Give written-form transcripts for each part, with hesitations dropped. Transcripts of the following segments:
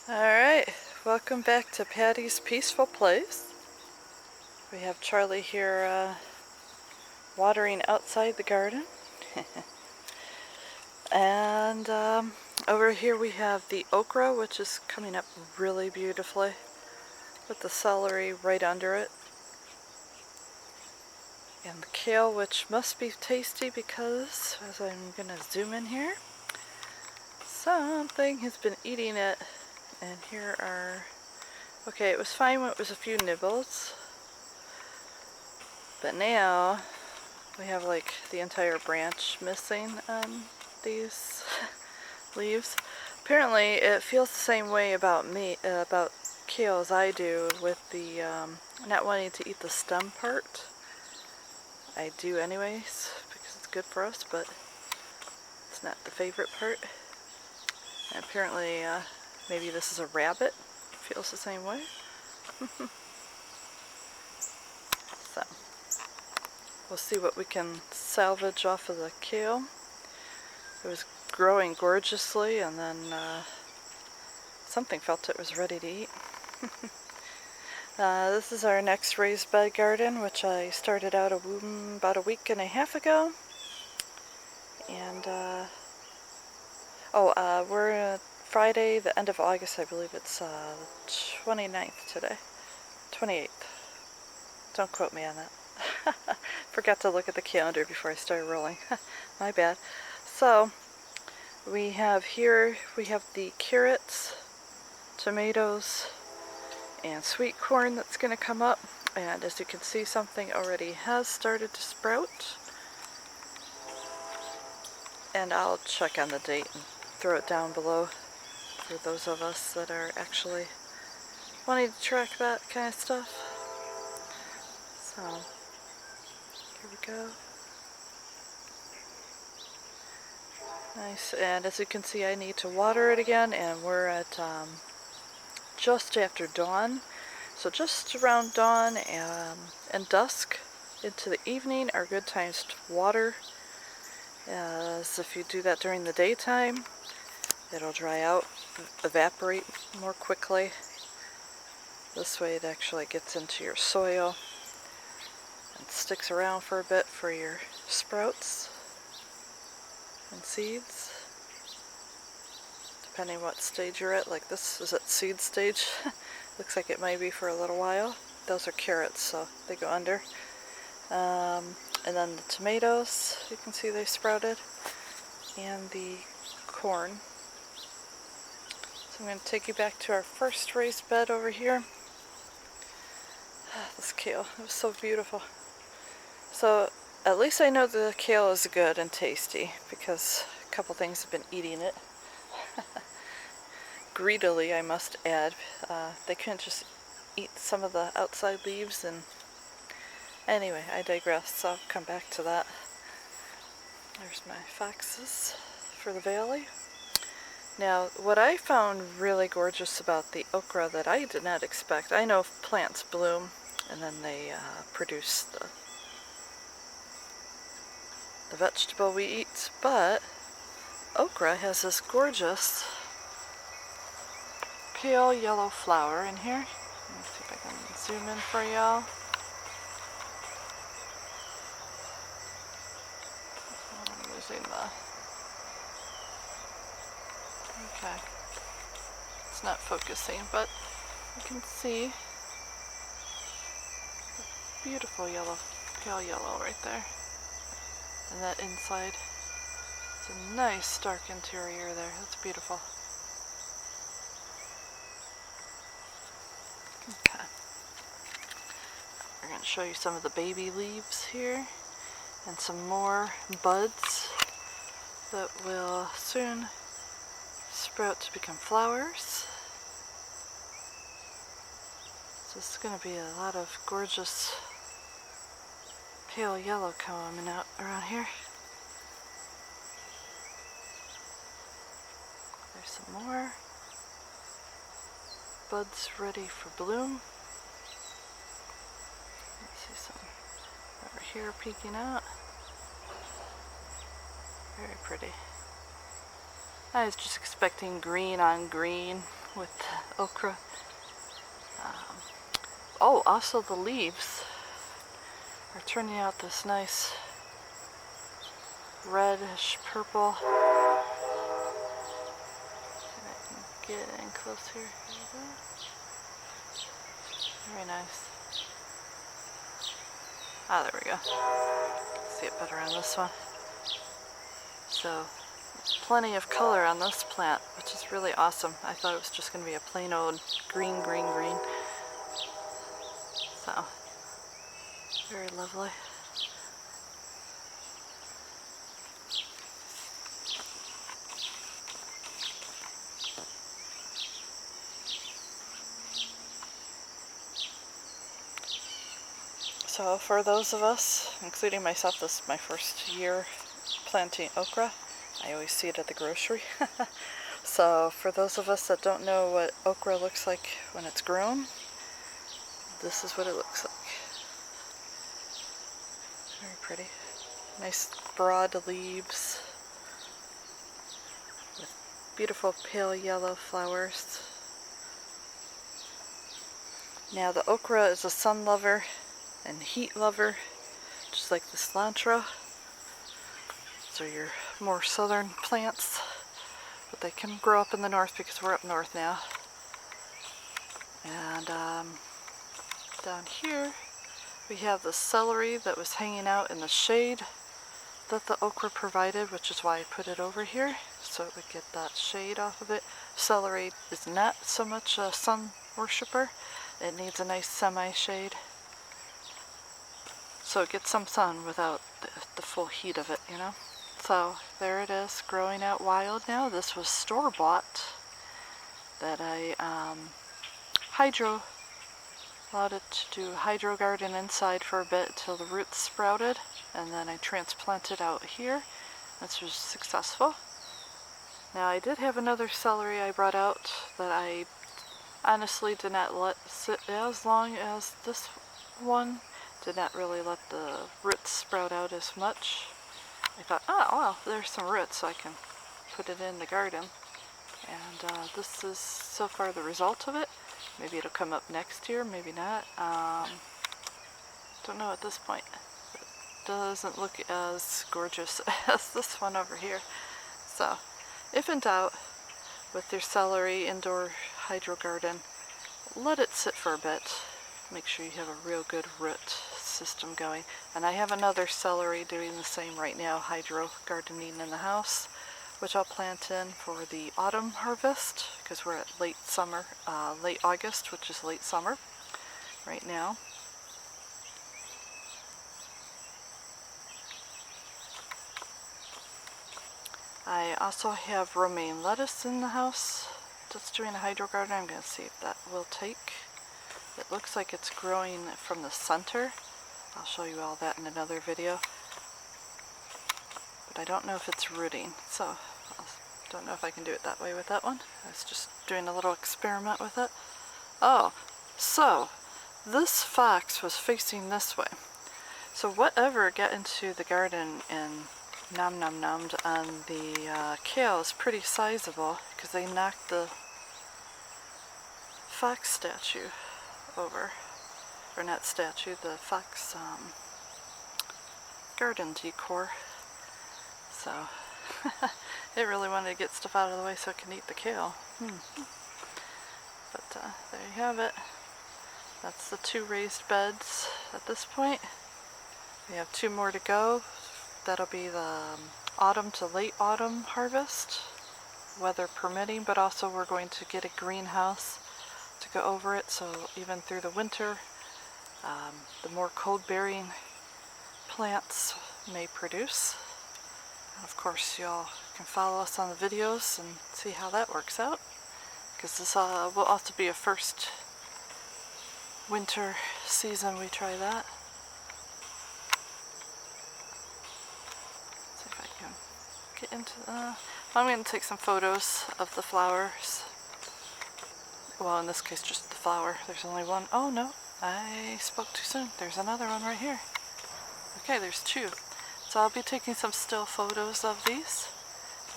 Alright, welcome back to Patty's Peaceful Place. We have Charlie here watering outside the garden. And over here we have the okra, which is coming up really beautifully with the celery right under it. And the kale, which must be tasty because, as I'm going to zoom in here, something has been eating it. And here are... Okay, it was fine when it was a few nibbles, but now we have like the entire branch missing on these leaves. Apparently it feels the same way about kale as I do with the not wanting to eat the stem part. I do anyways because it's good for us, but it's not the favorite part. And apparently maybe this is a rabbit. Feels the same way. So we'll see what we can salvage off of the kale. It was growing gorgeously, and then something felt it was ready to eat. This is our next raised bed garden, which I started out about a week and a half ago. And we're Friday, the end of August, I believe it's 29th today. 28th. Don't quote me on that. Forgot to look at the calendar before I started rolling. My bad. So we have the carrots, tomatoes, and sweet corn that's going to come up. And as you can see, something already has started to sprout. And I'll check on the date and throw it down below for those of us that are actually wanting to track that kind of stuff. So here we go. Nice, and as you can see, I need to water it again, and we're at just after dawn. So just around dawn and dusk into the evening are good times to water. As if you do that during the daytime, it'll dry out, evaporate more quickly. This way it actually gets into your soil and sticks around for a bit for your sprouts and seeds, depending what stage you're at. Like this is at seed stage. Looks like it might be for a little while. Those are carrots, so they go under. And then the tomatoes, you can see they sprouted, and the corn. So I'm going to take you back to our first raised bed over here. This kale, it was so beautiful. So at least I know the kale is good and tasty because a couple things have been eating it. Greedily, I must add. They couldn't just eat some of the outside leaves, and anyway, I digress, so I'll come back to that. There's my foxes for the valley. Now, what I found really gorgeous about the okra that I did not expect, I know plants bloom and then they produce the vegetable we eat, but okra has this gorgeous pale yellow flower in here. Let me see if I can zoom in for y'all. I'm using okay, it's not focusing, but you can see the beautiful yellow, pale yellow right there. And that inside, it's a nice dark interior there. That's beautiful. Okay. We're going to show you some of the baby leaves here and some more buds that will soon sprout to become flowers. So this is going to be a lot of gorgeous pale yellow coming out around here. There's some more buds ready for bloom. Let's see some over here peeking out. Very pretty. I was just expecting green on green, with okra. Oh, also the leaves are turning out this nice reddish purple. Get in close here. Here we go. Very nice. Ah, there we go. See it better on this one. So, plenty of color on this plant, which is really awesome. I thought it was just going to be a plain old green, green, green. So, very lovely. So for those of us, including myself, this is my first year planting okra. I always see it at the grocery. So for those of us that don't know what okra looks like when it's grown, this is what it looks like. Very pretty. Nice broad leaves with beautiful pale yellow flowers. Now the okra is a sun lover and heat lover, just like the cilantro. Those are your more southern plants, but they can grow up in the north because we're up north now. And down here we have the celery that was hanging out in the shade that the okra provided, which is why I put it over here, so it would get that shade off of it. Celery is not so much a sun worshiper. It needs a nice semi-shade, so it gets some sun without the full heat of it, you know? So there it is, growing out wild now. This was store-bought that I allowed it to do hydro garden inside for a bit till the roots sprouted, and then I transplanted out here. This was successful. Now I did have another celery I brought out that I honestly did not let sit as long as this one. Did not really let the roots sprout out as much. I thought, oh well, there's some roots, so I can put it in the garden. And this is so far the result of it. Maybe it'll come up next year, maybe not. Don't know at this point. It doesn't look as gorgeous as this one over here. So, if in doubt, with your celery indoor hydro garden, let it sit for a bit. Make sure you have a real good root system going. And I have another celery doing the same right now, hydro gardening in the house, which I'll plant in for the autumn harvest, because we're at late summer, late August, which is late summer right now. I also have romaine lettuce in the house, just doing a hydro garden. I'm going to see if that will take. It looks like it's growing from the center. I'll show you all that in another video. But I don't know if it's rooting, so I don't know if I can do it that way with that one. I was just doing a little experiment with it. Oh, so this fox was facing this way. So whatever got into the garden and nom-nommed on the kale is pretty sizable, because they knocked the fox statue over. Or not statue, the fox garden decor. So it really wanted to get stuff out of the way so it can eat the kale. But there you have it. That's the 2 raised beds at this point. We have 2 more to go. That'll be the autumn to late autumn harvest, weather permitting, but also we're going to get a greenhouse to go over it, so even through the winter, the more cold-bearing plants may produce. Of course, y'all can follow us on the videos and see how that works out, because this will also be a first winter season we try that. Let's see if I can get into I'm going to take some photos of the flowers. Well, in this case, just the flower. There's only one. Oh no, I spoke too soon. There's another one right here. Okay, there's 2. So I'll be taking some still photos of these.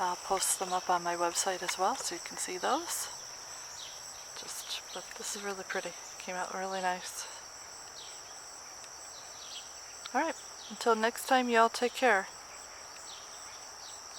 I'll post them up on my website as well, so you can see those. But this is really pretty. Came out really nice. Alright, until next time, y'all take care.